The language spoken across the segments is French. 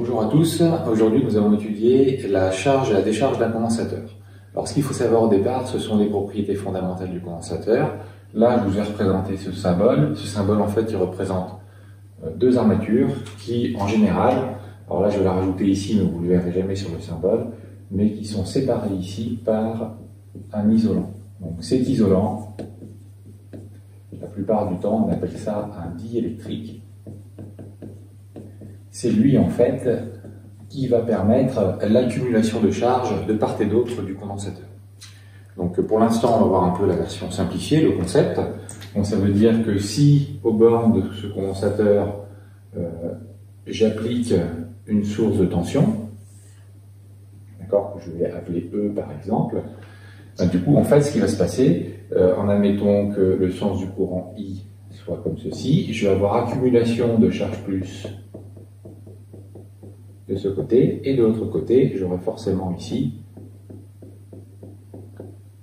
Bonjour à tous, aujourd'hui nous allons étudier la charge et la décharge d'un condensateur. Alors ce qu'il faut savoir au départ, ce sont les propriétés fondamentales du condensateur. Là je vous ai représenté ce symbole en fait il représente deux armatures qui en général, alors là je vais la rajouter ici mais vous ne le verrez jamais sur le symbole, mais qui sont séparées ici par un isolant. Donc cet isolant, la plupart du temps on appelle ça un diélectrique. C'est lui en fait qui va permettre l'accumulation de charge de part et d'autre du condensateur. Donc pour l'instant on va voir un peu la version simplifiée, le concept. Donc ça veut dire que si aux bornes de ce condensateur j'applique une source de tension, d'accord, que je vais appeler E par exemple, ben, du coup en fait ce qui va se passer, en admettant que le sens du courant I soit comme ceci, je vais avoir accumulation de charge plus de ce côté, et de l'autre côté, j'aurai forcément ici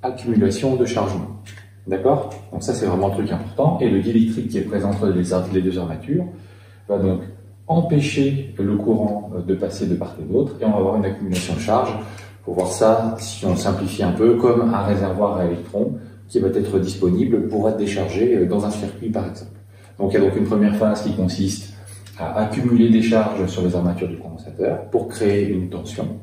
accumulation de chargement. D'accord? Donc ça c'est vraiment un truc important, et le diélectrique qui est présent entre les deux armatures va donc empêcher le courant de passer de part et d'autre, et on va avoir une accumulation de charge. Pour voir ça, si on simplifie un peu, comme un réservoir à électrons qui va être disponible pour être déchargé dans un circuit par exemple. Donc il y a donc une première phase qui consiste à accumuler des charges sur les armatures du condensateur pour créer une tension.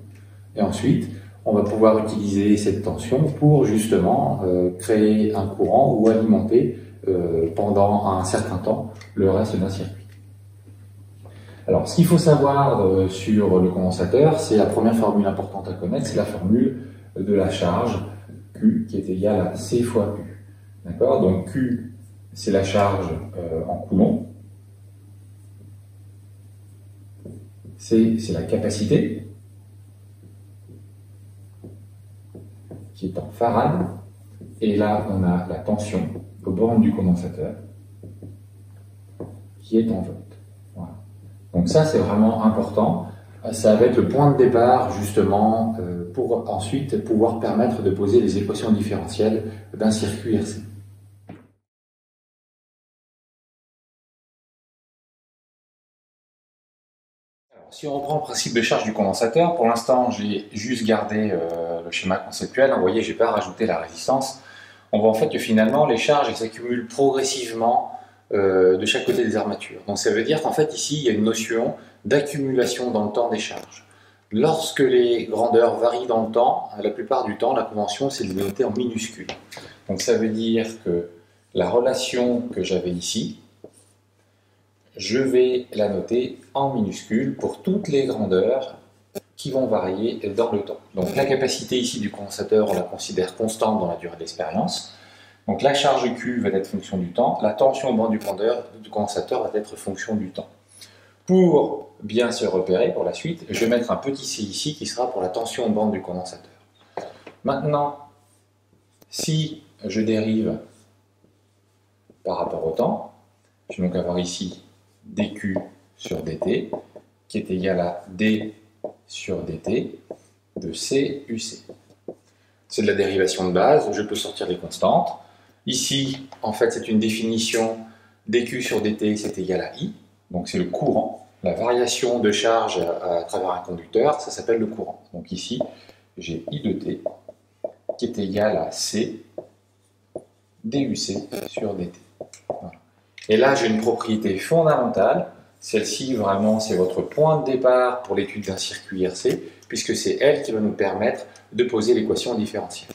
Et ensuite, on va pouvoir utiliser cette tension pour justement créer un courant ou alimenter pendant un certain temps le reste d'un circuit. Alors, ce qu'il faut savoir sur le condensateur, c'est la première formule importante à connaître, c'est la formule de la charge Q qui est égale à C fois U. D'accord? Donc Q, c'est la charge en coulombs. C'est la capacité qui est en farad, et là on a la tension aux bornes du condensateur qui est en volts. Voilà. Donc ça c'est vraiment important, ça va être le point de départ justement pour ensuite pouvoir permettre de poser les équations différentielles d'un circuit RC. Si on reprend le principe de charge du condensateur, pour l'instant j'ai juste gardé le schéma conceptuel, vous voyez, je n'ai pas rajouté la résistance. On voit en fait que finalement les charges s'accumulent progressivement de chaque côté des armatures. Donc ça veut dire qu'en fait ici il y a une notion d'accumulation dans le temps des charges. Lorsque les grandeurs varient dans le temps, la plupart du temps la convention c'est de les noter en minuscules. Donc ça veut dire que la relation que j'avais ici, je vais la noter en minuscules pour toutes les grandeurs qui vont varier dans le temps. Donc la capacité ici du condensateur, on la considère constante dans la durée d'expérience. Donc la charge Q va être fonction du temps, la tension au bord du condensateur va être fonction du temps. Pour bien se repérer pour la suite, je vais mettre un petit c ici qui sera pour la tension au bord du condensateur. Maintenant, si je dérive par rapport au temps, je vais donc avoir ici dQ sur dt, qui est égal à d sur dt de C UC. C'est de la dérivation de base, je peux sortir les constantes. Ici, en fait, c'est une définition, dQ sur dt, c'est égal à I, donc c'est le courant. La variation de charge à travers un conducteur, ça s'appelle le courant. Donc ici, j'ai I de t, qui est égal à C DUC sur dt. Voilà. Et là, j'ai une propriété fondamentale. Celle-ci, vraiment, c'est votre point de départ pour l'étude d'un circuit RC, puisque c'est elle qui va nous permettre de poser l'équation différentielle.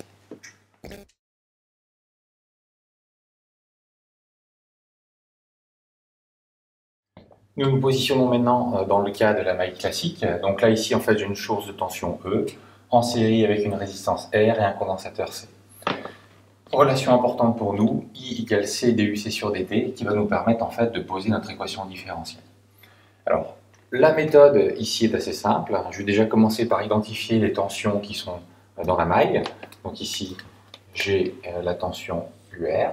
Nous nous positionnons maintenant dans le cas de la maille classique. Donc là, ici, en fait, j'ai une source de tension E, en série avec une résistance R et un condensateur C. Relation importante pour nous, I égale C DUC sur dt, qui va nous permettre en fait de poser notre équation différentielle. Alors, la méthode ici est assez simple. Je vais déjà commencer par identifier les tensions qui sont dans la maille. Donc ici, j'ai la tension UR.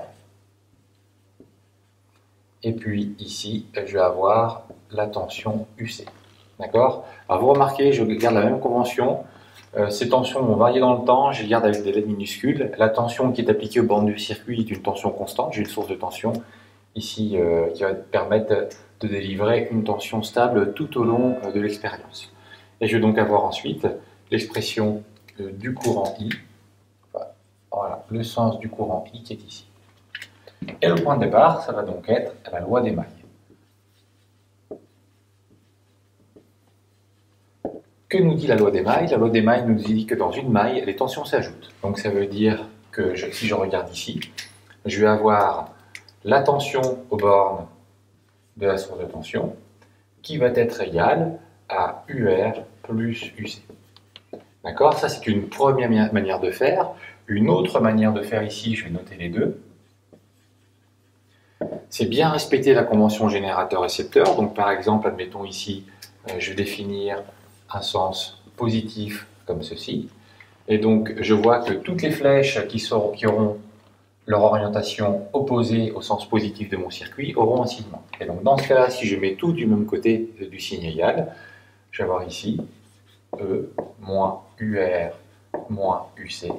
Et puis ici, je vais avoir la tension UC. D'accord? Alors vous remarquez, je garde la même convention. Ces tensions vont varier dans le temps, je les garde avec des lettres minuscules. La tension qui est appliquée au bord du circuit est une tension constante, j'ai une source de tension. ici qui va te permettre de délivrer une tension stable tout au long de l'expérience. Et je vais donc avoir ensuite l'expression du courant I, voilà, le sens du courant I qui est ici. Et le point de départ, ça va donc être la loi des mailles. Que nous dit la loi des mailles? La loi des mailles nous dit que dans une maille, les tensions s'ajoutent. Donc ça veut dire que si je regarde ici, je vais avoir la tension aux bornes de la source de tension qui va être égale à UR plus UC. D'accord? Ça, c'est une première manière de faire. Une autre manière de faire ici, je vais noter les deux, c'est bien respecter la convention générateur-récepteur. Donc par exemple, admettons ici, je vais définir un sens positif comme ceci. Et donc je vois que toutes les flèches qui auront leur orientation opposée au sens positif de mon circuit auront un signement. Et donc dans ce cas-là, si je mets tout du même côté du signe égal, je vais avoir ici E moins UR moins UC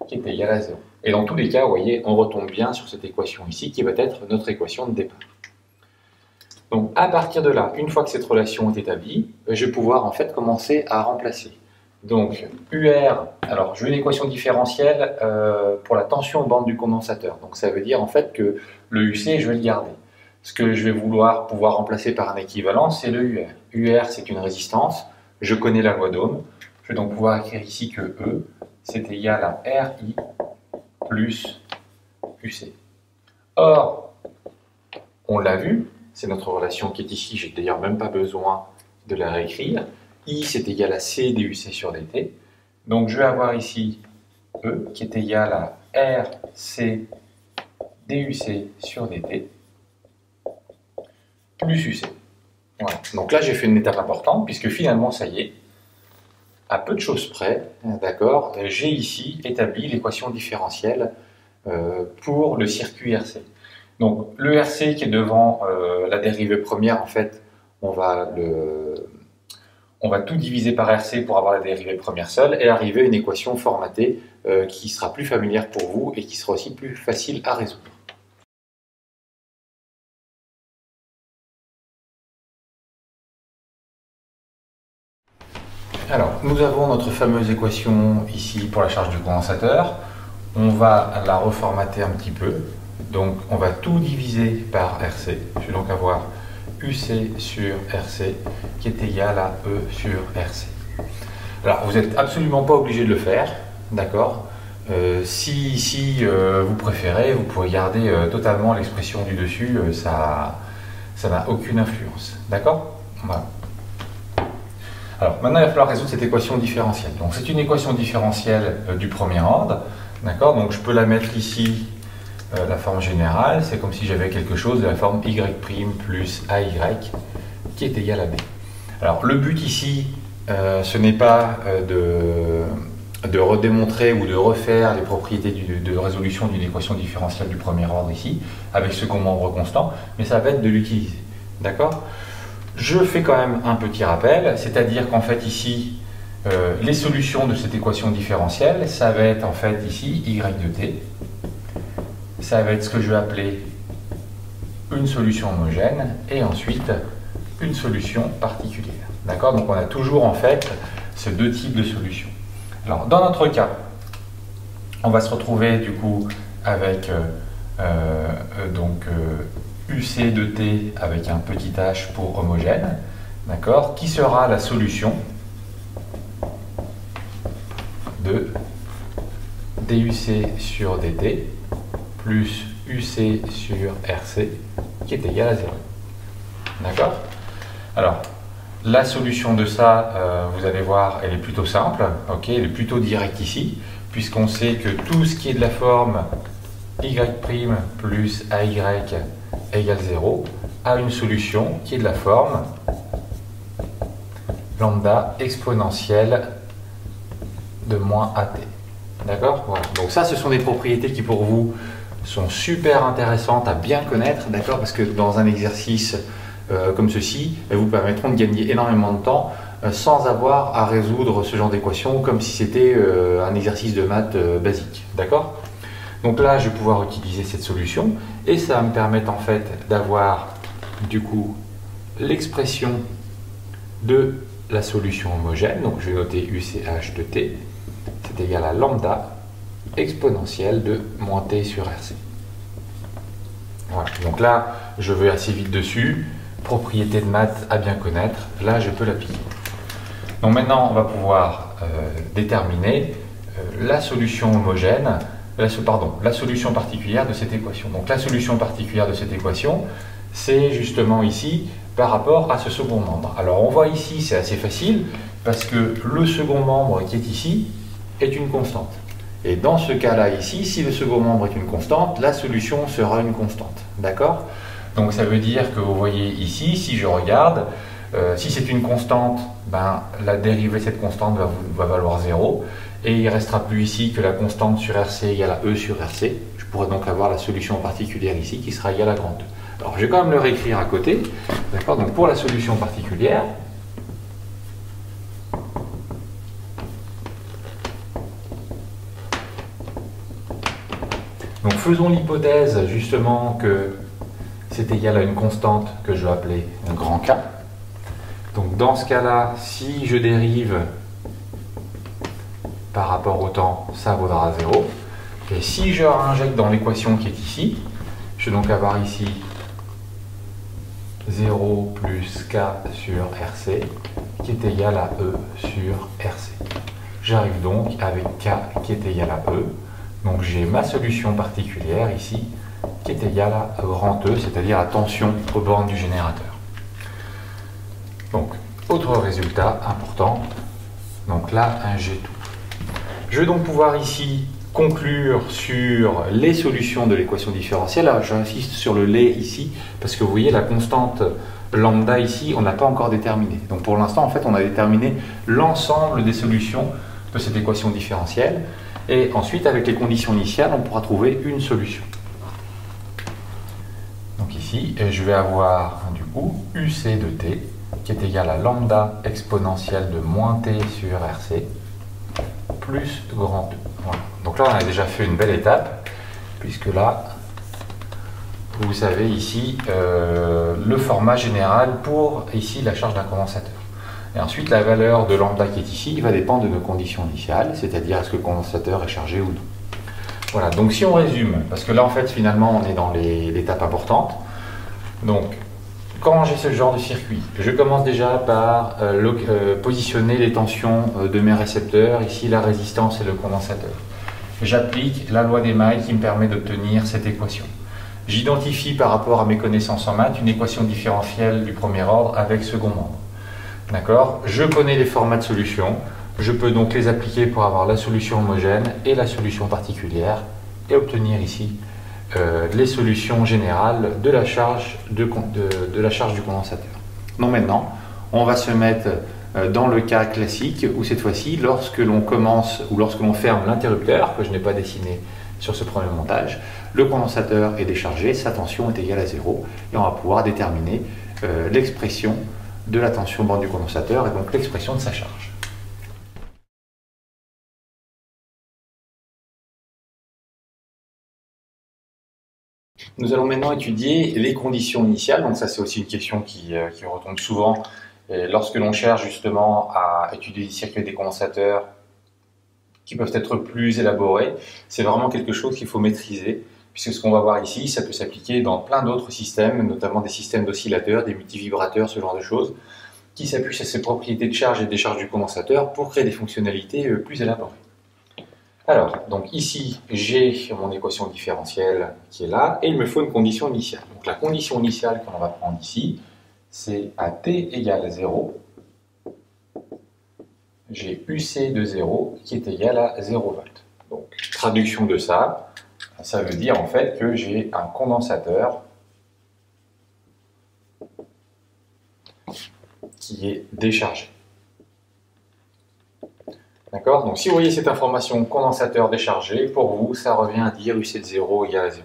qui est égal à 0. Et dans tous les cas, vous voyez, on retombe bien sur cette équation ici qui va être notre équation de départ. Donc à partir de là, une fois que cette relation est établie, je vais pouvoir en fait commencer à remplacer. Donc UR, alors je veux une équation différentielle pour la tension aux bornes du condensateur. Donc ça veut dire en fait que le UC, je vais le garder. Ce que je vais vouloir pouvoir remplacer par un équivalent, c'est le UR. UR, c'est une résistance. Je connais la loi d'Ohm. Je vais donc pouvoir écrire ici que E, c'est égal à RI plus UC. Or, on l'a vu, c'est notre relation qui est ici, j'ai d'ailleurs même pas besoin de la réécrire. I, c'est égal à C DUC sur DT. Donc je vais avoir ici E qui est égal à RC DUC sur DT plus UC. Voilà. Donc là, j'ai fait une étape importante puisque finalement, ça y est, à peu de choses près, d'accord, j'ai ici établi l'équation différentielle pour le circuit RC. Donc le RC qui est devant la dérivée première, en fait, on va tout diviser par RC pour avoir la dérivée première seule et arriver à une équation formatée qui sera plus familière pour vous et qui sera aussi plus facile à résoudre. Alors, nous avons notre fameuse équation ici pour la charge du condensateur. On va la reformater un petit peu. Donc, on va tout diviser par RC. Je vais donc avoir UC sur RC qui est égal à E sur RC. Alors, vous n'êtes absolument pas obligé de le faire, d'accord? Si vous préférez, vous pouvez garder totalement l'expression du dessus, ça n'a aucune influence, d'accord? Voilà. Alors maintenant, il va falloir résoudre cette équation différentielle. Donc c'est une équation différentielle du premier ordre, d'accord? Donc je peux la mettre ici, la forme générale, c'est comme si j'avais quelque chose de la forme y' plus ay qui est égal à b. Alors le but ici, ce n'est pas de redémontrer ou de refaire les propriétés de résolution d'une équation différentielle du premier ordre ici, avec second membre constant, mais ça va être de l'utiliser, d'accord? Je fais quand même un petit rappel, c'est-à-dire qu'en fait ici, les solutions de cette équation différentielle, ça va être en fait ici y de t, ça va être ce que je vais appeler une solution homogène et ensuite une solution particulière. D'accord? Donc on a toujours en fait ces deux types de solutions. Alors dans notre cas, on va se retrouver du coup avec UC de t avec un petit h pour homogène, d'accord, qui sera la solution de DUC sur DT plus UC sur RC qui est égal à 0. D'accord? Alors, la solution de ça, vous allez voir, elle est plutôt simple, ok, elle est plutôt directe ici, puisqu'on sait que tout ce qui est de la forme y' plus ay égale 0 a une solution qui est de la forme lambda exponentielle de moins at. D'accord? Voilà. Donc ça, ce sont des propriétés qui pour vous sont super intéressantes à bien connaître, d'accord? Parce que dans un exercice comme ceci, elles vous permettront de gagner énormément de temps sans avoir à résoudre ce genre d'équation comme si c'était un exercice de maths basique, d'accord? Donc là, je vais pouvoir utiliser cette solution et ça va me permettre en fait d'avoir du coup l'expression de la solution homogène. Donc je vais noter UCH de t, c'est égal à lambda exponentielle de moins t sur RC. Voilà, donc là, je vais assez vite dessus. Propriété de maths à bien connaître, là je peux l'appliquer. Donc maintenant, on va pouvoir déterminer la solution homogène, la solution particulière de cette équation. Donc la solution particulière de cette équation, c'est justement ici par rapport à ce second membre. Alors on voit ici, c'est assez facile, parce que le second membre qui est ici est une constante. Et dans ce cas-là ici, si le second membre est une constante, la solution sera une constante. D'accord? Donc ça veut dire que vous voyez ici, si je regarde, si c'est une constante, ben, la dérivée de cette constante va valoir 0. Et il ne restera plus ici que la constante sur RC égale à E sur RC. Je pourrais donc avoir la solution particulière ici qui sera égale à grand E. Alors je vais quand même le réécrire à côté. D'accord? Donc pour la solution particulière, donc faisons l'hypothèse justement que c'est égal à une constante que je vais appeler un grand K. Donc dans ce cas-là, si je dérive par rapport au temps, ça vaudra 0. Et si je réinjecte dans l'équation qui est ici, je vais donc avoir ici 0 plus K sur RC qui est égal à E sur RC. J'arrive donc avec K qui est égal à E. Donc j'ai ma solution particulière ici qui est égale à grand E, c'est-à-dire la tension aux bornes du générateur. Donc, autre résultat important, donc là, un G tout. Je vais donc pouvoir ici conclure sur les solutions de l'équation différentielle. Alors, j'insiste sur le les ici, parce que vous voyez la constante lambda ici, on n'a pas encore déterminé. Donc pour l'instant, en fait, on a déterminé l'ensemble des solutions de cette équation différentielle. Et ensuite, avec les conditions initiales, on pourra trouver une solution. Donc ici, je vais avoir du coup UC de t qui est égal à lambda exponentielle de moins t sur RC plus grand E. Voilà. Donc là, on a déjà fait une belle étape, puisque là, vous savez ici le format général pour ici la charge d'un condensateur. Et ensuite, la valeur de lambda qui est ici va dépendre de nos conditions initiales, c'est-à-dire est-ce que le condensateur est chargé ou non. Voilà, donc si on résume, parce que là en fait finalement on est dans l'étape importante, donc quand j'ai ce genre de circuit, je commence déjà par positionner les tensions de mes récepteurs, ici la résistance et le condensateur. J'applique la loi des mailles qui me permet d'obtenir cette équation. J'identifie par rapport à mes connaissances en maths une équation différentielle du premier ordre avec second membre. D'accord? Je connais les formats de solutions. Je peux donc les appliquer pour avoir la solution homogène et la solution particulière et obtenir ici les solutions générales de la charge, de la charge du condensateur. Donc maintenant, on va se mettre dans le cas classique où cette fois-ci, lorsque l'on commence ou lorsque l'on ferme l'interrupteur, que je n'ai pas dessiné sur ce premier montage, le condensateur est déchargé, sa tension est égale à 0 et on va pouvoir déterminer l'expression de la tension borne du condensateur et donc l'expression de sa charge. Nous allons maintenant étudier les conditions initiales. Donc ça, c'est aussi une question qui retombe souvent lorsque l'on cherche justement à étudier les circuits des condensateurs qui peuvent être plus élaborés. C'est vraiment quelque chose qu'il faut maîtriser, puisque ce qu'on va voir ici, ça peut s'appliquer dans plein d'autres systèmes, notamment des systèmes d'oscillateurs, des multivibrateurs, ce genre de choses, qui s'appuient sur ces propriétés de charge et de décharge du condensateur pour créer des fonctionnalités plus élaborées. Alors, donc ici, j'ai mon équation différentielle qui est là, et il me faut une condition initiale. Donc la condition initiale qu'on va prendre ici, c'est à t égale 0, j'ai UC de 0 qui est égal à 0 volts. Donc, traduction de ça, ça veut dire en fait que j'ai un condensateur qui est déchargé. D'accord? Donc si vous voyez cette information condensateur déchargé, pour vous, ça revient à dire UC de 0 égale à 0.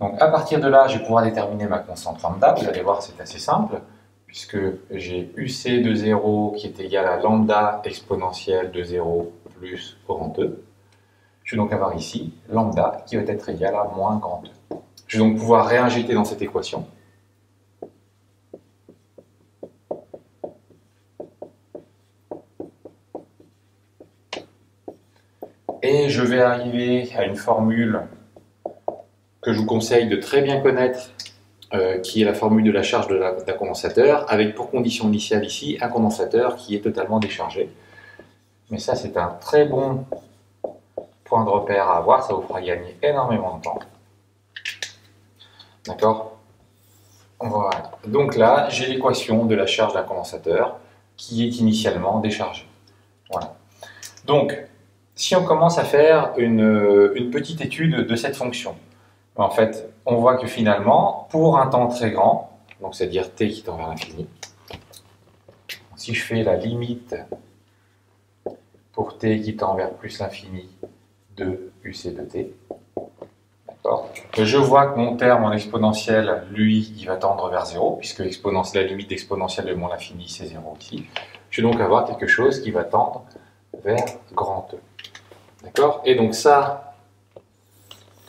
Donc à partir de là, je vais pouvoir déterminer ma constante lambda. Vous allez voir, c'est assez simple, puisque j'ai UC de 0 qui est égal à lambda exponentielle de 0 plus grand E. Je vais donc avoir ici lambda qui va être égal à moins grand E. Je vais donc pouvoir réinjecter dans cette équation. Et je vais arriver à une formule que je vous conseille de très bien connaître, qui est la formule de la charge d'un condensateur, avec pour condition initiale ici un condensateur qui est totalement déchargé. Mais ça, c'est un très bon point de repère à avoir, ça vous fera gagner énormément de temps. D'accord? Voilà. Donc là, j'ai l'équation de la charge d'un condensateur qui est initialement déchargée. Voilà. Donc, si on commence à faire une petite étude de cette fonction, en fait, on voit que finalement, pour un temps très grand, donc c'est-à-dire t qui tend vers l'infini, si je fais la limite pour t qui tend vers plus l'infini de uc de t, d'accord, je vois que mon terme en exponentielle, lui, il va tendre vers 0, puisque la limite d'exponentielle de mon infini, c'est 0 ici. Je vais donc avoir quelque chose qui va tendre vers grand E. D'accord? Et donc ça,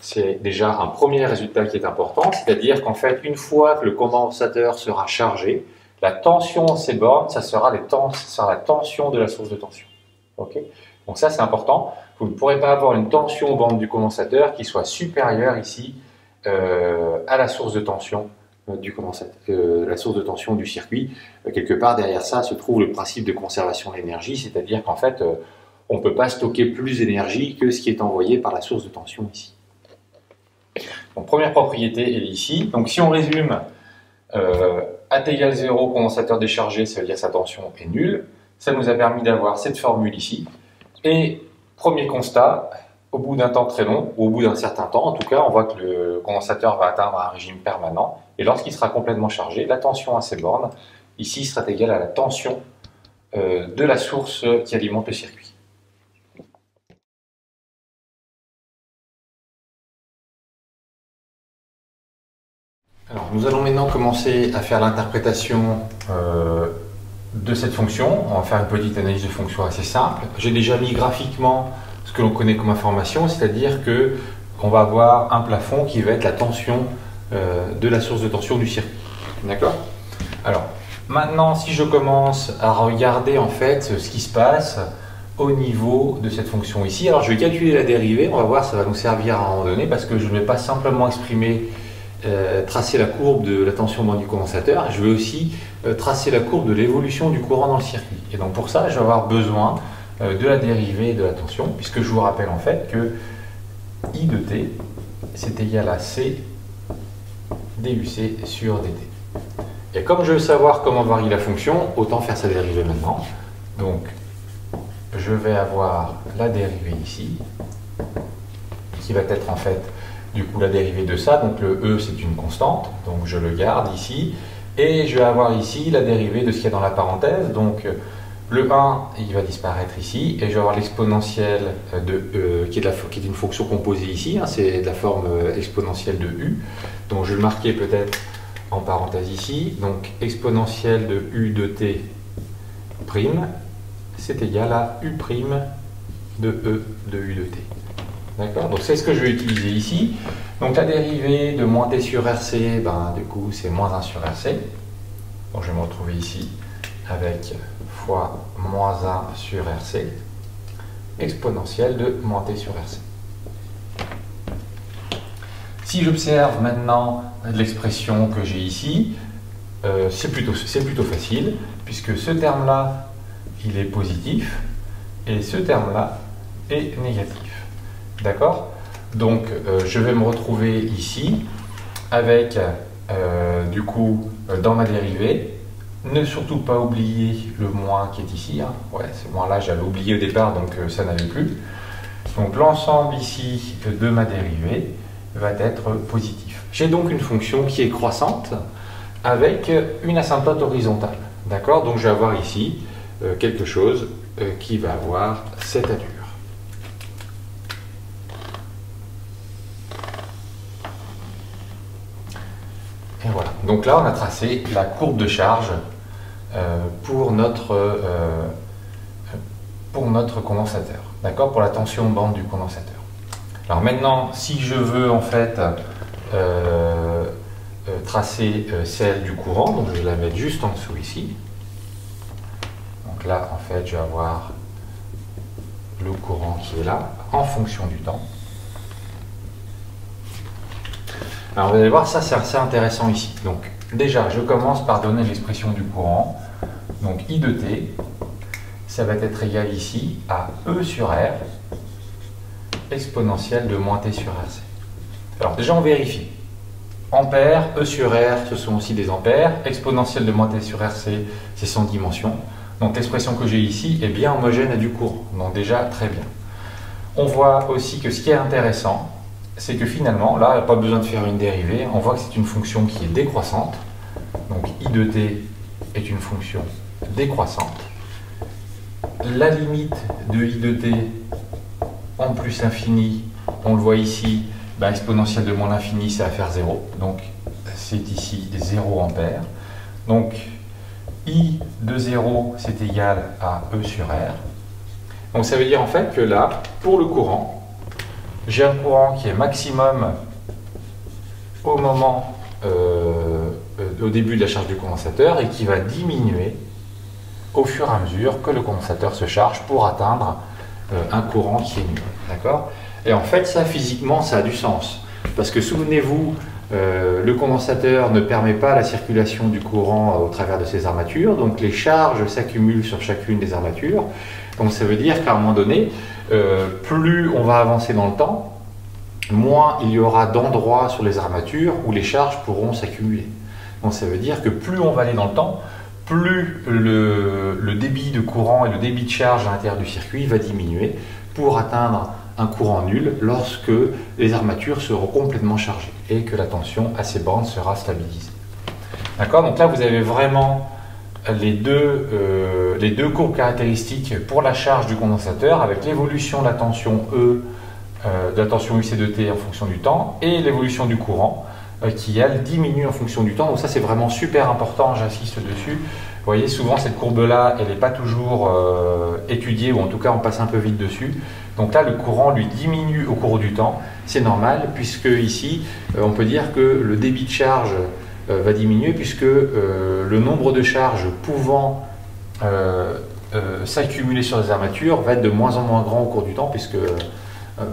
c'est déjà un premier résultat qui est important, c'est-à-dire qu'en fait, une fois que le condensateur sera chargé, la tension en ces bornes, ça sera la tension de la source de tension. Okay? Donc ça, c'est important. Vous ne pourrez pas avoir une tension aux bornes du condensateur qui soit supérieure ici à la source de tension du condensateur, la source de tension du circuit. Quelque part derrière ça se trouve le principe de conservation de l'énergie, c'est-à-dire qu'en fait, on ne peut pas stocker plus d'énergie que ce qui est envoyé par la source de tension ici. Donc première propriété, elle est ici. Donc si on résume, à t égale 0, condensateur déchargé, ça veut dire sa tension est nulle. Ça nous a permis d'avoir cette formule ici. Et premier constat, au bout d'un temps très long, ou au bout d'un certain temps, en tout cas, on voit que le condensateur va atteindre un régime permanent. Et lorsqu'il sera complètement chargé, la tension à ces bornes, ici, sera égale à la tension de la source qui alimente le circuit. Alors, nous allons maintenant commencer à faire l'interprétation de cette fonction. On va faire une petite analyse de fonction assez simple. J'ai déjà mis graphiquement ce que l'on connaît comme information, c'est-à-dire qu'on va avoir un plafond qui va être la tension de la source de tension du circuit. D'accord? Alors, maintenant, si je commence à regarder en fait ce qui se passe au niveau de cette fonction ici, alors je vais calculer la dérivée, on va voir, ça va nous servir à un moment donné, parce que je ne vais pas simplement exprimer tracer la courbe de la tension dans du condensateur, je vais aussi tracer la courbe de l'évolution du courant dans le circuit. Et donc pour ça, je vais avoir besoin de la dérivée de la tension, puisque je vous rappelle en fait que I de t, c'est égal à C duc sur dt. Et comme je veux savoir comment varie la fonction, autant faire sa dérivée maintenant. Donc je vais avoir la dérivée ici, qui va être en fait du coup la dérivée de ça, donc le E c'est une constante, donc je le garde ici, et je vais avoir ici la dérivée de ce qu'il y a dans la parenthèse, donc le 1 il va disparaître ici, et je vais avoir l'exponentielle qui est une fonction composée ici, hein, c'est de la forme exponentielle de U, donc je vais le marquer peut-être en parenthèse ici, donc exponentielle de U de t prime, c'est égal à U prime de E de U de t. D'accord? Donc c'est ce que je vais utiliser ici. Donc la dérivée de moins t sur RC, ben, du coup c'est moins 1 sur RC. Donc je vais me retrouver ici avec fois moins 1 sur RC, exponentielle de moins t sur RC. Si j'observe maintenant l'expression que j'ai ici, c'est plutôt facile, puisque ce terme-là, il est positif, et ce terme-là est négatif. D'accord? Donc, je vais me retrouver ici avec, du coup, dans ma dérivée, ne surtout pas oublier le moins qui est ici. Hein. Ouais, ce moins-là, j'avais oublié au départ, donc ça n'avait plus. Donc, l'ensemble ici de ma dérivée va être positif. J'ai donc une fonction qui est croissante avec une asymptote horizontale. D'accord? Donc, je vais avoir ici quelque chose qui va avoir cette allure. Et voilà. Donc là, on a tracé la courbe de charge pour notre condensateur. D'accord? Pour la tension bande du condensateur. Alors maintenant, si je veux en fait tracer celle du courant, donc je vais la mettre juste en dessous ici. Donc là, en fait, je vais avoir le courant qui est là, en fonction du temps. Alors vous allez voir, ça c'est assez intéressant ici. Donc déjà, je commence par donner l'expression du courant. Donc I de t, ça va être égal ici à E sur R, exponentielle de moins t sur RC. Alors déjà, on vérifie. Ampères, E sur R, ce sont aussi des ampères. Exponentielle de moins t sur RC, c'est sans dimension. Donc l'expression que j'ai ici est bien homogène à du courant. Donc déjà, très bien. On voit aussi que ce qui est intéressant, c'est que finalement, là, il n'y a pas besoin de faire une dérivée. On voit que c'est une fonction qui est décroissante. Donc I de t est une fonction décroissante. La limite de I de t en plus infini, on le voit ici, ben, exponentielle de moins l'infini, ça va faire 0. Donc c'est ici 0 ampères. Donc I de 0, c'est égal à E sur R. Donc ça veut dire en fait que là, pour le courant, j'ai un courant qui est maximum au moment, au début de la charge du condensateur et qui va diminuer au fur et à mesure que le condensateur se charge pour atteindre un courant qui est nul. D'accord ? Et en fait, ça, physiquement, ça a du sens. Parce que souvenez-vous, le condensateur ne permet pas la circulation du courant au travers de ses armatures, donc les charges s'accumulent sur chacune des armatures. Donc ça veut dire qu'à un moment donné, plus on va avancer dans le temps, moins il y aura d'endroits sur les armatures où les charges pourront s'accumuler. Donc ça veut dire que plus on va aller dans le temps, plus le débit de courant et le débit de charge à l'intérieur du circuit va diminuer pour atteindre un courant nul lorsque les armatures seront complètement chargées et que la tension à ces bornes sera stabilisée. D'accord ? Donc là, vous avez vraiment les deux courbes caractéristiques pour la charge du condensateur avec l'évolution de la tension E, de la tension UC de T en fonction du temps et l'évolution du courant qui, elle, diminue en fonction du temps. Donc ça, c'est vraiment super important, j'insiste dessus. Vous voyez, souvent, cette courbe-là, elle n'est pas toujours étudiée, ou en tout cas, on passe un peu vite dessus. Donc là, le courant, lui, diminue au cours du temps. C'est normal, puisque ici, on peut dire que le débit de charge va diminuer, puisque le nombre de charges pouvant s'accumuler sur les armatures va être de moins en moins grand au cours du temps, puisque,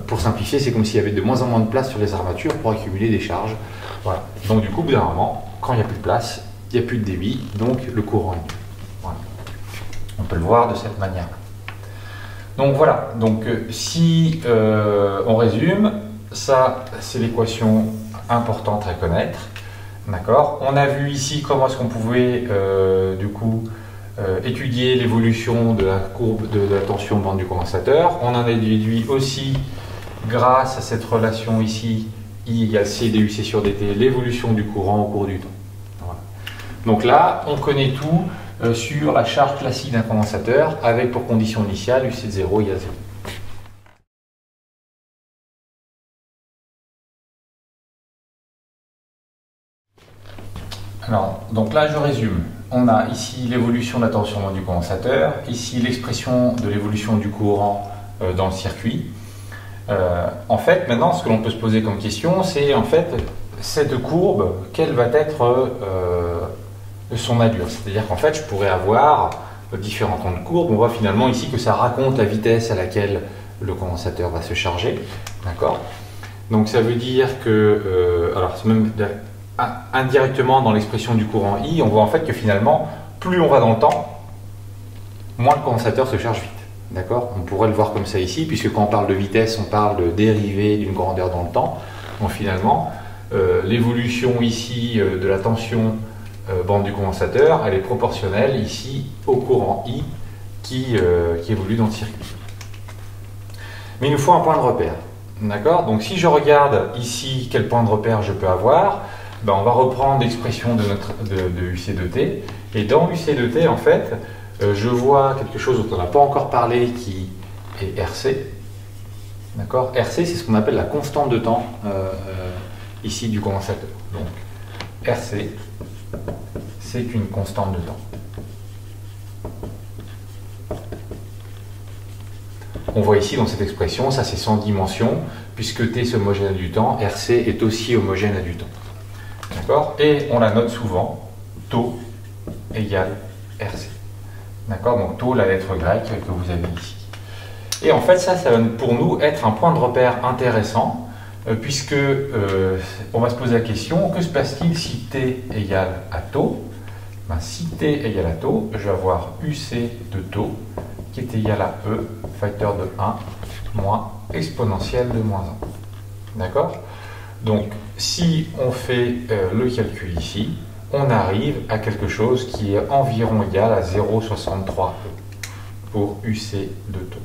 pour simplifier, c'est comme s'il y avait de moins en moins de place sur les armatures pour accumuler des charges. Voilà. Donc du coup, au bout d'un moment, quand il n'y a plus de place, il n'y a plus de débit, donc le courant est nul. Voilà. On peut le voir de cette manière. Donc voilà, donc si on résume, ça c'est l'équation importante à connaître. D'accord ? On a vu ici comment est-ce qu'on pouvait du coup étudier l'évolution de la courbe de la tension bande du condensateur. On en a déduit aussi, grâce à cette relation ici, I égale C dUC sur dt, l'évolution du courant au cours du temps. Voilà. Donc là, on connaît tout sur la charge classique d'un condensateur avec pour condition initiale UC de 0 égale 0. Alors, donc là, je résume. On a ici l'évolution de la tension du condensateur, ici l'expression de l'évolution du courant dans le circuit. En fait, maintenant, ce que l'on peut se poser comme question, c'est en fait, cette courbe, quelle va être son allure? C'est-à-dire qu'en fait, je pourrais avoir différents temps de courbe. On voit finalement ici que ça raconte la vitesse à laquelle le condensateur va se charger. D'accord? Donc ça veut dire que, alors c'est même indirectement dans l'expression du courant I, on voit en fait que finalement, plus on va dans le temps, moins le condensateur se charge vite. D'accord ? On pourrait le voir comme ça ici, puisque quand on parle de vitesse, on parle de dérivée d'une grandeur dans le temps. Donc finalement, l'évolution ici de la tension bande du condensateur, elle est proportionnelle ici au courant I qui évolue dans le circuit. Mais il nous faut un point de repère. D'accord ? Donc si je regarde ici quel point de repère je peux avoir, ben on va reprendre l'expression de UC de T. Et dans UC de T, en fait, je vois quelque chose dont on n'a pas encore parlé qui est RC. D'accord ? RC, c'est ce qu'on appelle la constante de temps ici du condensateur. Donc RC, c'est une constante de temps. On voit ici dans cette expression, ça c'est sans dimension, puisque T c'est homogène à du temps, RC est aussi homogène à du temps. D'accord? Et on la note souvent, taux égale RC. D'accord? Donc taux, la lettre grecque que vous avez ici. Et en fait, ça va pour nous être un point de repère intéressant, puisque on va se poser la question, que se passe-t-il si T égale à taux? Ben, si T égale à taux, je vais avoir UC de taux qui est égal à E, facteur de 1, moins exponentielle de moins 1. D'accord? Donc, si on fait le calcul ici, on arrive à quelque chose qui est environ égal à 0,63 pour UC de taux.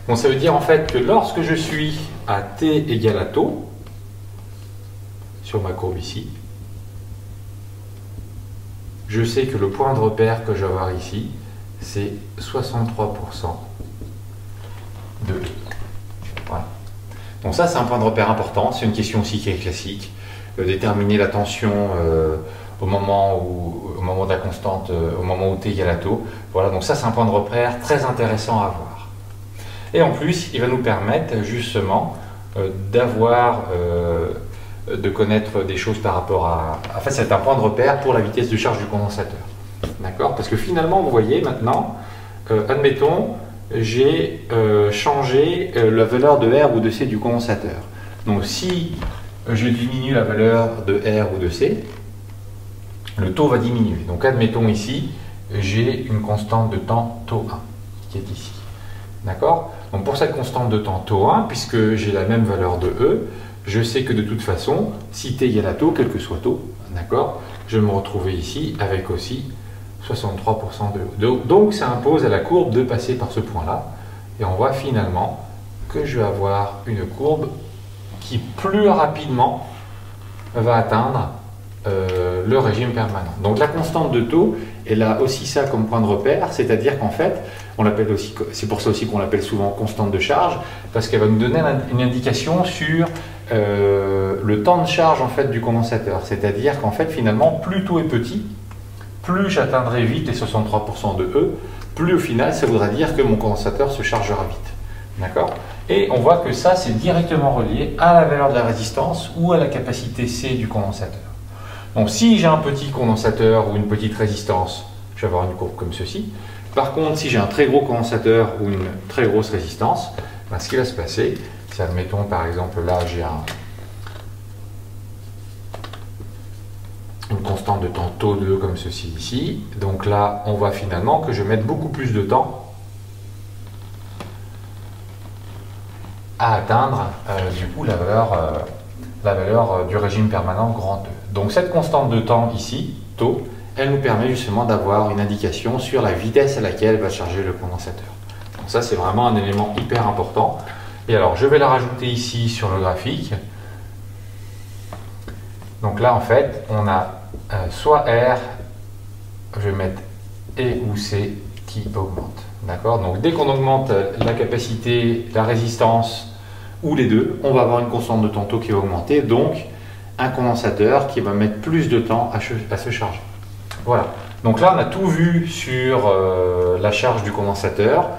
Donc, ça veut dire en fait que lorsque je suis à T égale à taux, sur ma courbe ici, je sais que le point de repère que je vais avoir ici, c'est 63% de E. Voilà. Donc ça, c'est un point de repère important. C'est une question aussi qui est classique. Déterminer la tension au moment de la constante, au moment où T égale à taux. Voilà, donc ça, c'est un point de repère très intéressant à avoir. Et en plus, il va nous permettre justement de connaître des choses par rapport à... En fait, c'est un point de repère pour la vitesse de charge du condensateur. D'accord? Parce que finalement, vous voyez maintenant, admettons, j'ai changé la valeur de R ou de C du condensateur. Donc si je diminue la valeur de R ou de C, le taux va diminuer. Donc admettons ici, j'ai une constante de temps taux 1 qui est ici. D'accord? Donc pour cette constante de temps taux 1, puisque j'ai la même valeur de E, je sais que de toute façon, si T égale à taux, quel que soit taux, d'accord, je vais me retrouver ici avec aussi 63% de E. Donc ça impose à la courbe de passer par ce point-là. Et on voit finalement que je vais avoir une courbe qui plus rapidement va atteindre le régime permanent. Donc la constante de taux, elle a aussi ça comme point de repère, c'est-à-dire qu'en fait, on l'appelle aussi, c'est pour ça aussi qu'on l'appelle souvent constante de charge, parce qu'elle va nous donner une indication sur le temps de charge en fait du condensateur. C'est-à-dire qu'en fait, finalement, plus taux est petit, plus j'atteindrai vite les 63% de E, plus au final, ça voudra dire que mon condensateur se chargera vite. D'accord? Et on voit que ça, c'est directement relié à la valeur de la résistance ou à la capacité C du condensateur. Donc si j'ai un petit condensateur ou une petite résistance, je vais avoir une courbe comme ceci. Par contre, si j'ai un très gros condensateur ou une très grosse résistance, ben, ce qui va se passer, c'est, admettons par exemple là j'ai une constante de temps taux 2 comme ceci ici. Donc là, on voit finalement que je vais mettre beaucoup plus de temps à atteindre du coup la valeur du régime permanent grand E. Donc cette constante de temps ici, taux, elle nous permet justement d'avoir une indication sur la vitesse à laquelle va charger le condensateur. Donc ça, c'est vraiment un élément hyper important. Et alors, je vais la rajouter ici sur le graphique. Donc là, en fait, on a soit R, je vais mettre E ou C qui augmente. D'accord? Donc dès qu'on augmente la capacité, la résistance ou les deux, on va avoir une constante de temps taux qui va augmenter. Donc un condensateur qui va mettre plus de temps à se charger. Voilà. Donc là, on a tout vu sur la charge du condensateur.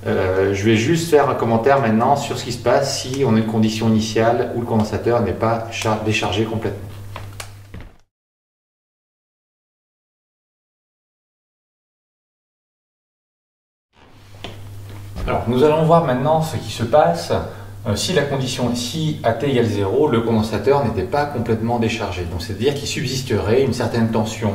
Je vais juste faire un commentaire maintenant sur ce qui se passe si on a une condition initiale où le condensateur n'est pas déchargé complètement. Alors, nous allons voir maintenant ce qui se passe si à T égale 0, le condensateur n'était pas complètement déchargé. Donc, c'est-à-dire qu'il subsisterait une certaine tension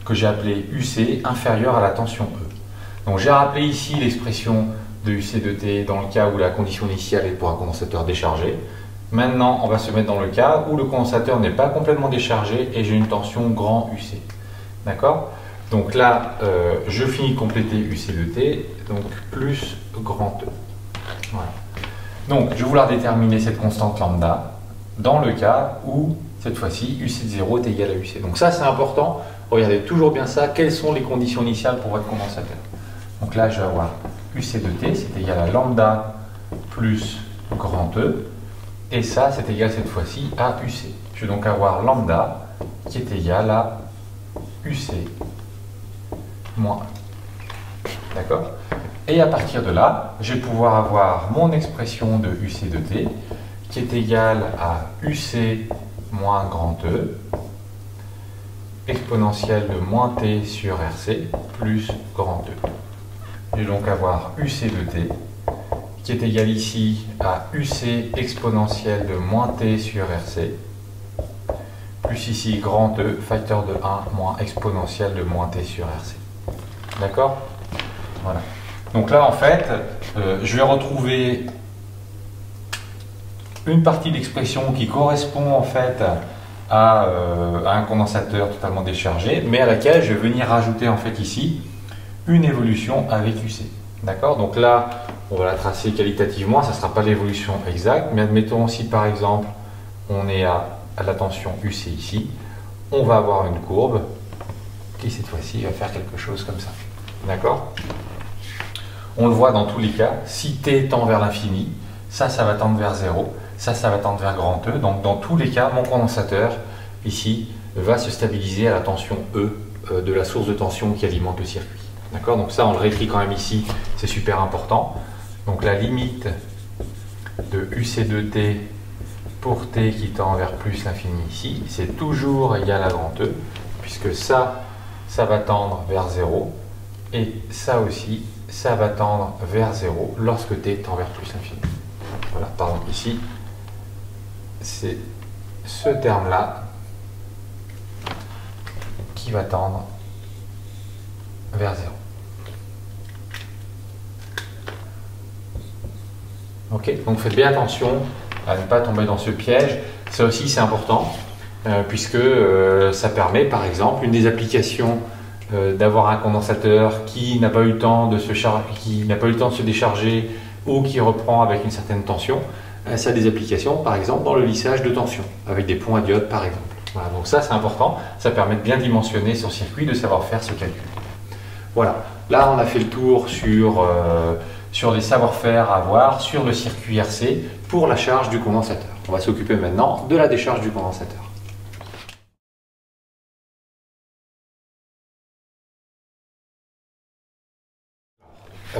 que j'ai appelée UC inférieure à la tension E. Donc, j'ai rappelé ici l'expression de UC de T dans le cas où la condition initiale est pour un condensateur déchargé. Maintenant, on va se mettre dans le cas où le condensateur n'est pas complètement déchargé et j'ai une tension grand UC. D'accord? Donc là, je finis de compléter UC de T, donc plus grand E. Voilà. Donc, je vais vouloir déterminer cette constante lambda dans le cas où, cette fois-ci, UC de 0 est égal à UC. Donc ça, c'est important. Regardez toujours bien ça. Quelles sont les conditions initiales pour votre condensateur? Donc là, je vais avoir UC de T, c'est égal à lambda plus grand E. Et ça, c'est égal cette fois-ci à UC. Je vais donc avoir lambda qui est égal à UC moins 1. D'accord? Et à partir de là, je vais pouvoir avoir mon expression de UC de t qui est égale à UC moins grand E exponentielle de moins t sur RC plus grand E. Je vais donc avoir UC de t qui est égal ici à UC exponentielle de moins t sur RC plus ici grand E facteur de 1 moins exponentielle de moins t sur RC. D'accord? Voilà. Donc là en fait, je vais retrouver une partie d'expression qui correspond en fait à un condensateur totalement déchargé, mais à laquelle je vais venir rajouter en fait ici une évolution avec UC. D'accord? Donc là, on va la tracer qualitativement, ça ne sera pas l'évolution exacte, mais admettons si par exemple on est à la tension UC ici, on va avoir une courbe qui cette fois-ci va faire quelque chose comme ça. D'accord? On le voit dans tous les cas, si t tend vers l'infini, ça va tendre vers 0, ça va tendre vers grand E. Donc dans tous les cas, mon condensateur, ici, va se stabiliser à la tension E de la source de tension qui alimente le circuit. D'accord? Donc ça, on le réécrit quand même ici, c'est super important. Donc la limite de UC de t pour t qui tend vers plus l'infini ici, c'est toujours égal à grand E, puisque ça va tendre vers 0, et ça aussi, ça va tendre vers 0 lorsque t tend vers plus l'infini. Voilà, par exemple ici, c'est ce terme-là qui va tendre vers 0. Ok, donc faites bien attention à ne pas tomber dans ce piège. Ça aussi c'est important, puisque ça permet par exemple une des applications d'avoir un condensateur qui n'a pas eu le temps de se décharger ou qui reprend avec une certaine tension. Ça a des applications par exemple dans le lissage de tension avec des ponts à diode par exemple. Voilà, donc ça c'est important, ça permet de bien dimensionner son circuit, de savoir faire ce calcul. Voilà, là on a fait le tour sur les savoir-faire à avoir sur le circuit RC pour la charge du condensateur. On va s'occuper maintenant de la décharge du condensateur.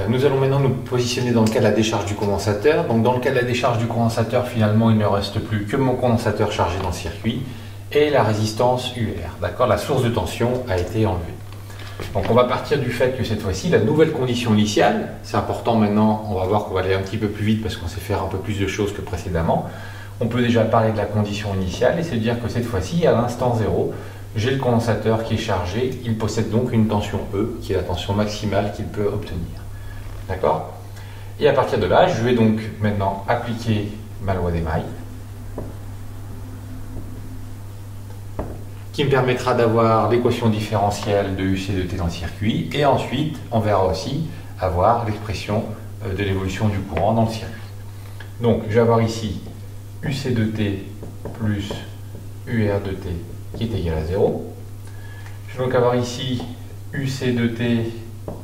Nous allons maintenant nous positionner dans le cas de la décharge du condensateur. Donc dans le cas de la décharge du condensateur, finalement, il ne reste plus que mon condensateur chargé dans le circuit et la résistance UR. D'accord, la source de tension a été enlevée. Donc on va partir du fait que cette fois-ci, la nouvelle condition initiale, c'est important maintenant, on va voir qu'on va aller un petit peu plus vite parce qu'on sait faire un peu plus de choses que précédemment. On peut déjà parler de la condition initiale et se dire que cette fois-ci, à l'instant 0, j'ai le condensateur qui est chargé, il possède donc une tension E, qui est la tension maximale qu'il peut obtenir. D'accord? Et à partir de là, je vais donc maintenant appliquer ma loi des mailles, qui me permettra d'avoir l'équation différentielle de UC de t dans le circuit, et ensuite, on verra aussi avoir l'expression de l'évolution du courant dans le circuit. Donc, je vais avoir ici UC de t plus UR de t qui est égal à 0. Je vais donc avoir ici UC de t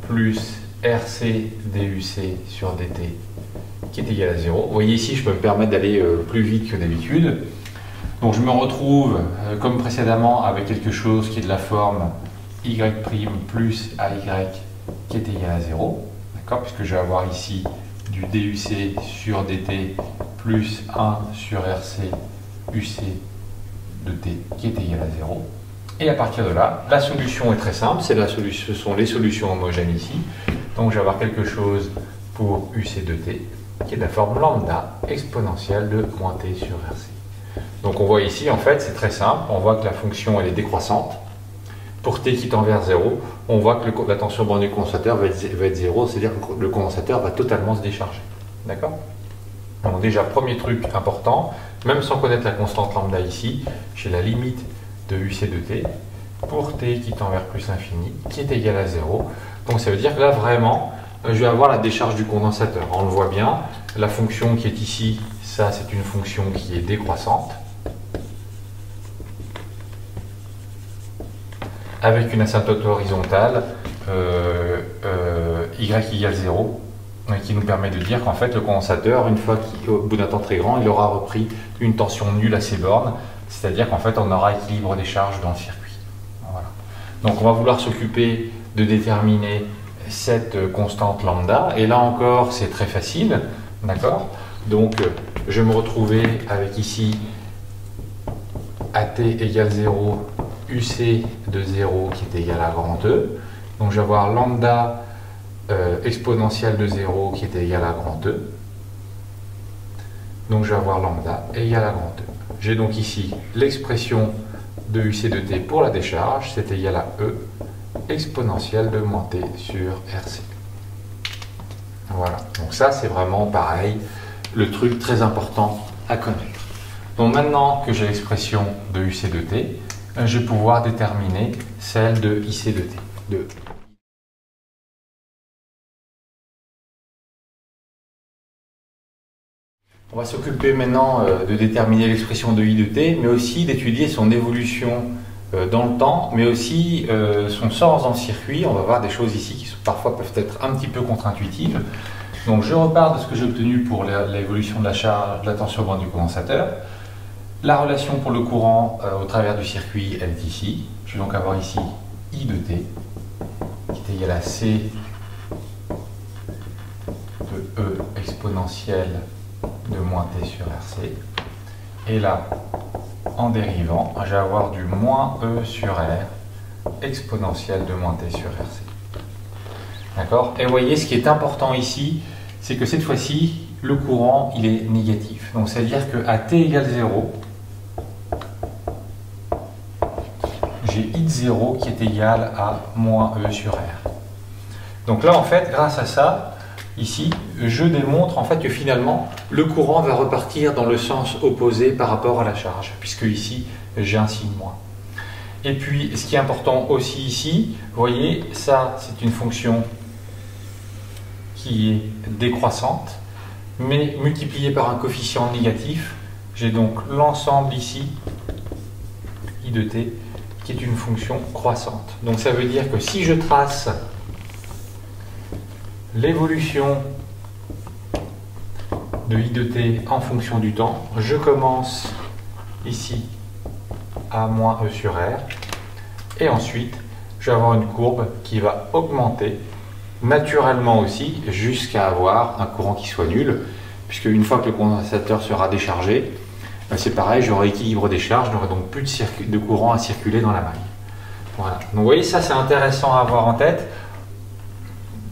plus RC DUC sur dt qui est égal à 0. Vous voyez ici, je peux me permettre d'aller plus vite que d'habitude. Donc je me retrouve, comme précédemment, avec quelque chose qui est de la forme y' plus AY qui est égal à 0. D'accord, puisque je vais avoir ici du DUC sur dt plus 1 sur RC UC de t qui est égal à 0. Et à partir de là, la solution est très simple, ce sont les solutions homogènes ici. Donc je vais avoir quelque chose pour UC de t qui est de la forme lambda exponentielle de moins t sur RC. Donc on voit ici, en fait, c'est très simple, on voit que la fonction elle est décroissante. Pour t qui tend vers 0, on voit que la tension bornée du condensateur va être 0, c'est-à-dire que le condensateur va totalement se décharger. D'accord? Donc déjà, premier truc important, même sans connaître la constante lambda ici, j'ai la limite de UC de t pour t qui tend vers plus l'infini, qui est égal à 0. Donc ça veut dire que là, vraiment, je vais avoir la décharge du condensateur. On le voit bien, la fonction qui est ici, ça c'est une fonction qui est décroissante, avec une asymptote horizontale y égale 0, qui nous permet de dire qu'en fait le condensateur, une fois qu'au bout d'un temps très grand, il aura repris une tension nulle à ses bornes, c'est-à-dire qu'en fait on aura équilibre des charges dans le circuit. Voilà. Donc on va vouloir s'occuper de déterminer cette constante lambda. Et là encore, c'est très facile, d'accord? Donc, je vais me retrouver avec ici AT égale 0, UC de 0 qui est égal à grand E. Donc, je vais avoir lambda exponentielle de 0 qui est égal à grand E. Donc, je vais avoir lambda égal à grand E. J'ai donc ici l'expression de UC de T pour la décharge, c'est égal à E exponentielle de moins T sur RC. Voilà, donc ça c'est vraiment pareil, le truc très important à connaître. Donc maintenant que j'ai l'expression de UC de T, je vais pouvoir déterminer celle de IC de T. On va s'occuper maintenant de déterminer l'expression de I de T, mais aussi d'étudier son évolution dans le temps, mais aussi son sens dans le circuit. On va voir des choses ici qui parfois peuvent être un petit peu contre-intuitives. Donc je repars de ce que j'ai obtenu pour l'évolution de la charge, de la tension au bord du condensateur. La relation pour le courant au travers du circuit, elle est ici. Je vais donc avoir ici I de T, qui est égal à C de E exponentielle de moins T sur RC. Et là, en dérivant, je vais avoir du moins E sur R exponentielle de moins T sur RC. D'accord? Et vous voyez, ce qui est important ici, c'est que cette fois-ci, le courant, il est négatif. Donc, c'est-à-dire qu'à T égale 0, j'ai I de 0 qui est égal à moins E sur R. Donc là, en fait, grâce à ça, ici, je démontre en fait que finalement, le courant va repartir dans le sens opposé par rapport à la charge, puisque ici, j'ai un signe moins. Et puis, ce qui est important aussi ici, vous voyez, ça, c'est une fonction qui est décroissante, mais multipliée par un coefficient négatif. J'ai donc l'ensemble ici, I de T, qui est une fonction croissante. Donc ça veut dire que si je trace l'évolution de I de T en fonction du temps, je commence ici à moins E sur R, et ensuite je vais avoir une courbe qui va augmenter naturellement aussi jusqu'à avoir un courant qui soit nul, puisque une fois que le condensateur sera déchargé, c'est pareil, j'aurai équilibre des charges, je n'aurai donc plus de courant à circuler dans la maille. Voilà. Donc vous voyez, ça c'est intéressant à avoir en tête.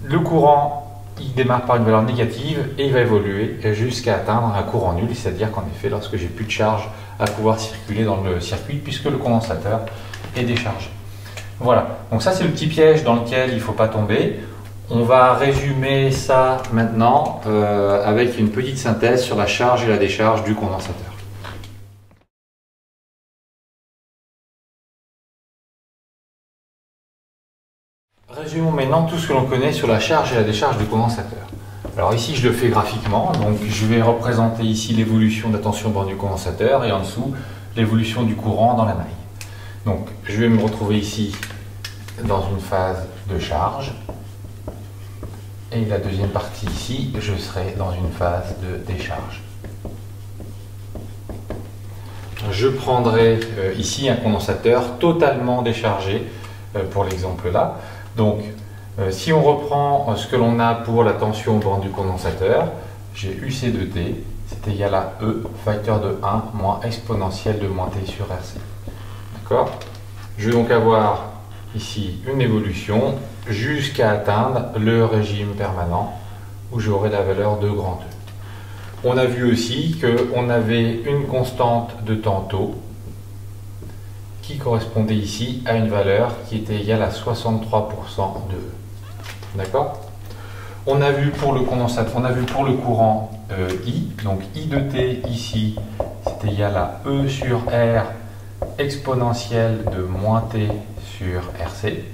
Le courant, il démarre par une valeur négative et il va évoluer jusqu'à atteindre un courant nul, c'est-à-dire qu'en effet, lorsque j'ai plus de charge à pouvoir circuler dans le circuit, puisque le condensateur est déchargé. Voilà, donc ça c'est le petit piège dans lequel il ne faut pas tomber. On va résumer ça maintenant avec une petite synthèse sur la charge et la décharge du condensateur. Résumons maintenant tout ce que l'on connaît sur la charge et la décharge du condensateur. Alors ici je le fais graphiquement, donc je vais représenter ici l'évolution de la tension au bord du condensateur et en dessous l'évolution du courant dans la maille. Donc je vais me retrouver ici dans une phase de charge et la deuxième partie ici je serai dans une phase de décharge. Je prendrai ici un condensateur totalement déchargé pour l'exemple là. Donc, si on reprend ce que l'on a pour la tension au bord du condensateur, j'ai UC de T, c'est égal à E facteur de 1 moins exponentielle de moins T sur RC. D'accord? Je vais donc avoir ici une évolution jusqu'à atteindre le régime permanent où j'aurai la valeur de grand E. On a vu aussi qu'on avait une constante de tantôt qui correspondait ici à une valeur qui était égale à 63% de E. D'accord? On a vu pour le condensateur, on a vu pour le courant I, donc I de T ici, c'est égal à E sur R exponentielle de moins T sur RC.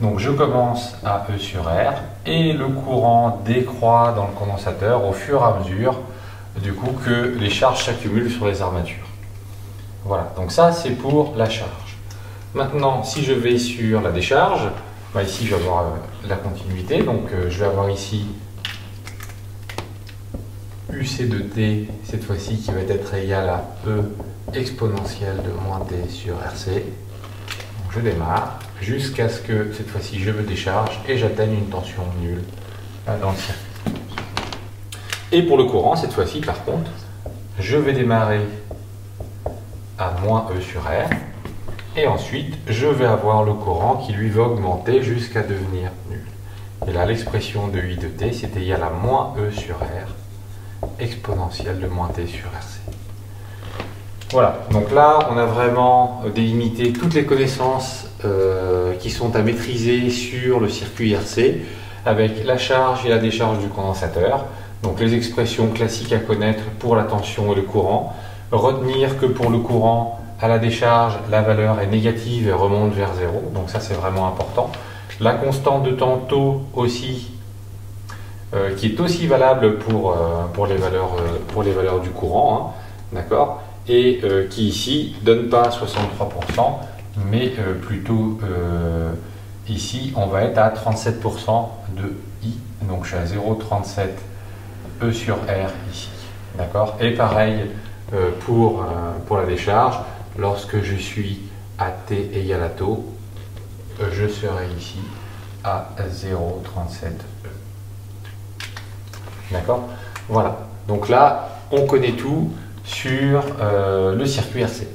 Donc je commence à E sur R et le courant décroît dans le condensateur au fur et à mesure du coup que les charges s'accumulent sur les armatures. Voilà, donc ça c'est pour la charge. Maintenant, si je vais sur la décharge, bah ici je vais avoir la continuité, donc je vais avoir ici UC de T, cette fois-ci qui va être égal à E exponentielle de moins T sur RC. Donc je démarre, jusqu'à ce que cette fois-ci je me décharge et j'atteigne une tension nulle dans le circuit. Et pour le courant, cette fois-ci par contre, je vais démarrer à moins E sur R et ensuite je vais avoir le courant qui lui va augmenter jusqu'à devenir nul. Et là l'expression de I de t c'est égal à moins E sur R exponentielle de moins t sur RC. Voilà, donc là on a vraiment délimité toutes les connaissances qui sont à maîtriser sur le circuit RC avec la charge et la décharge du condensateur, donc les expressions classiques à connaître pour la tension et le courant. Retenir que pour le courant, à la décharge, la valeur est négative et remonte vers 0, donc ça c'est vraiment important. La constante de temps taux aussi, qui est aussi valable pour les valeurs du courant, hein, d'accord, et qui ici donne pas 63%, mais plutôt ici on va être à 37% de I, donc je suis à 0,37 E sur R ici, d'accord, et pareil pour la décharge, lorsque je suis à T égale à taux, je serai ici à 0,37 E. D'accord? Voilà. Donc là, on connaît tout sur le circuit RC.